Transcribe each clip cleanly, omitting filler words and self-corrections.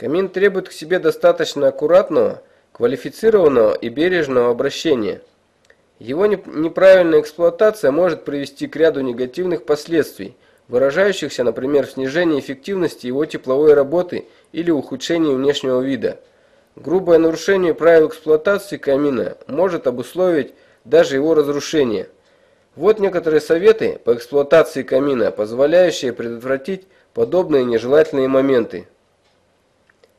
Камин требует к себе достаточно аккуратного, квалифицированного и бережного обращения. Его неправильная эксплуатация может привести к ряду негативных последствий, выражающихся, например, в снижении эффективности его тепловой работы или ухудшении внешнего вида. Грубое нарушение правил эксплуатации камина может обусловить даже его разрушение. Вот некоторые советы по эксплуатации камина, позволяющие предотвратить подобные нежелательные моменты.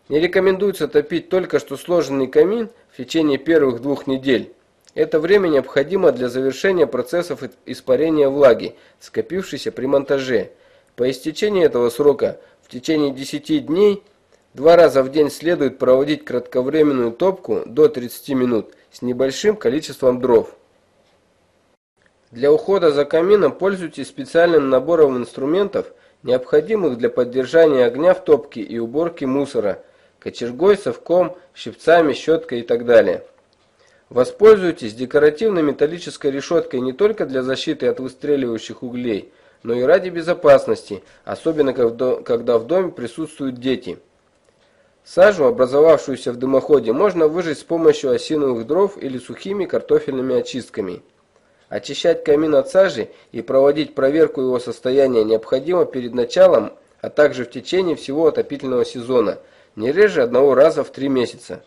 Не рекомендуется топить только что сложенный камин в течение первых 2 недель. Это время необходимо для завершения процессов испарения влаги, скопившейся при монтаже. По истечении этого срока, в течение 10 дней, 2 раза в день следует проводить кратковременную топку до 30 минут с небольшим количеством дров. Для ухода за камином пользуйтесь специальным набором инструментов, необходимых для поддержания огня в топке и уборки мусора, кочергой, совком, щипцами, щеткой и так далее. Воспользуйтесь декоративной металлической решеткой не только для защиты от выстреливающих углей, но и ради безопасности, особенно когда в доме присутствуют дети. Сажу, образовавшуюся в дымоходе, можно выжечь с помощью осиновых дров или сухими картофельными очистками. Очищать камин от сажи и проводить проверку его состояния необходимо перед началом, а также в течение всего отопительного сезона, не реже 1 раза в 3 месяца.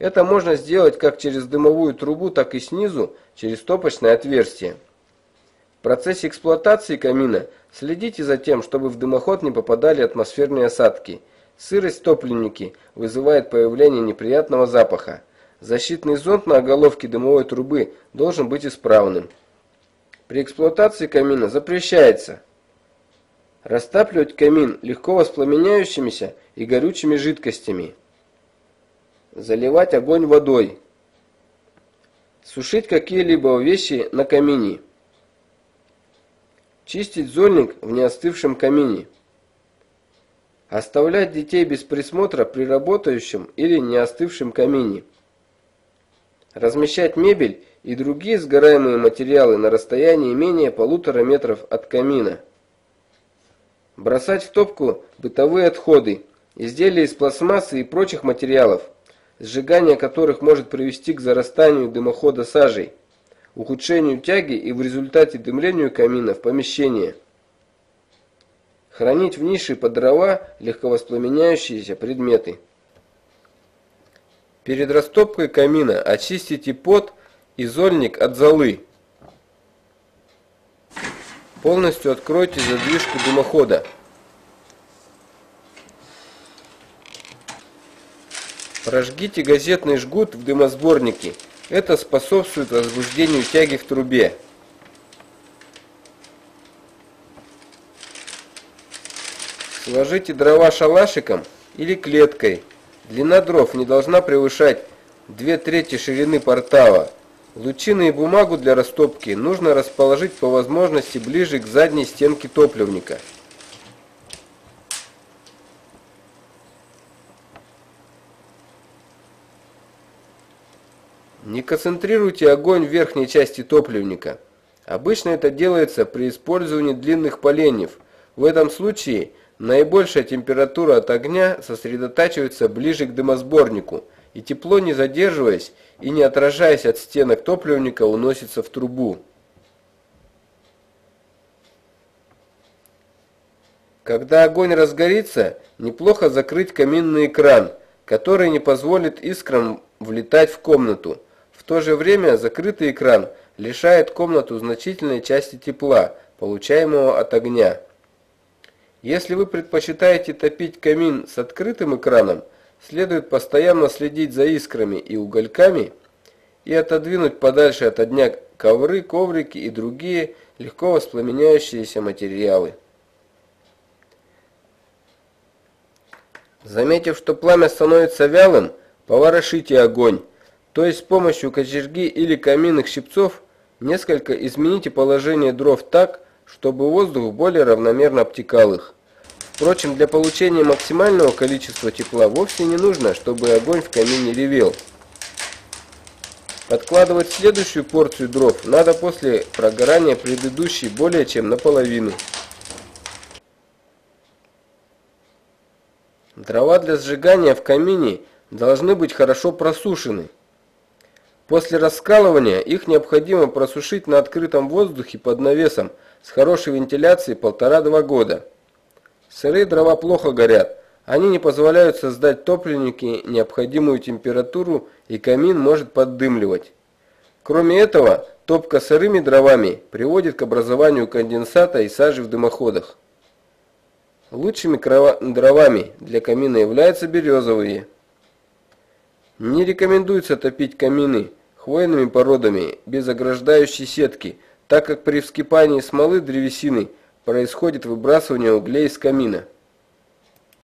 Это можно сделать как через дымовую трубу, так и снизу, через топочное отверстие. В процессе эксплуатации камина следите за тем, чтобы в дымоход не попадали атмосферные осадки. Сырость в топливнике вызывает появление неприятного запаха. Защитный зонд на оголовке дымовой трубы должен быть исправным. При эксплуатации камина запрещается растапливать камин легко воспламеняющимися и горючими жидкостями, заливать огонь водой, сушить какие-либо вещи на камине, чистить зольник в неостывшем камине, оставлять детей без присмотра при работающем или неостывшем камине, размещать мебель и другие сгораемые материалы на расстоянии менее 1,5 метров от камина, бросать в топку бытовые отходы, изделия из пластмассы и прочих материалов, сжигание которых может привести к зарастанию дымохода сажей, ухудшению тяги и в результате дымлению камина в помещении. Хранить в нише под дрова легковоспламеняющиеся предметы. Перед растопкой камина очистите пот и зольник от золы. Полностью откройте задвижку дымохода. Прожгите газетный жгут в дымосборнике. Это способствует возбуждению тяги в трубе. Сложите дрова шалашиком или клеткой. Длина дров не должна превышать 2/3 ширины портала. Лучины и бумагу для растопки нужно расположить по возможности ближе к задней стенке топливника. Не концентрируйте огонь в верхней части топливника. Обычно это делается при использовании длинных поленьев. В этом случае наибольшая температура от огня сосредотачивается ближе к дымосборнику, и тепло, не задерживаясь и не отражаясь от стенок топливника, уносится в трубу. Когда огонь разгорится, неплохо закрыть каминный кран, который не позволит искрам влетать в комнату. В то же время закрытый кран лишает комнату значительной части тепла, получаемого от огня. Если вы предпочитаете топить камин с открытым экраном, следует постоянно следить за искрами и угольками и отодвинуть подальше от огня ковры, коврики и другие легко воспламеняющиеся материалы. Заметив, что пламя становится вялым, поворошите огонь, то есть с помощью кочерги или каминных щипцов несколько измените положение дров так, чтобы воздух более равномерно обтекал их. Впрочем, для получения максимального количества тепла вовсе не нужно, чтобы огонь в камине ревел. Подкладывать следующую порцию дров надо после прогорания предыдущей более чем наполовину. Дрова для сжигания в камине должны быть хорошо просушены. После раскалывания их необходимо просушить на открытом воздухе под навесом с хорошей вентиляцией 1,5–2 года. Сырые дрова плохо горят, они не позволяют создать топливнике необходимую температуру, и камин может поддымливать. Кроме этого, топка сырыми дровами приводит к образованию конденсата и сажи в дымоходах. Лучшими дровами для камина являются березовые. Не рекомендуется топить камины хвойными породами без ограждающей сетки, так как при вскипании смолы древесины происходит выбрасывание углей из камина.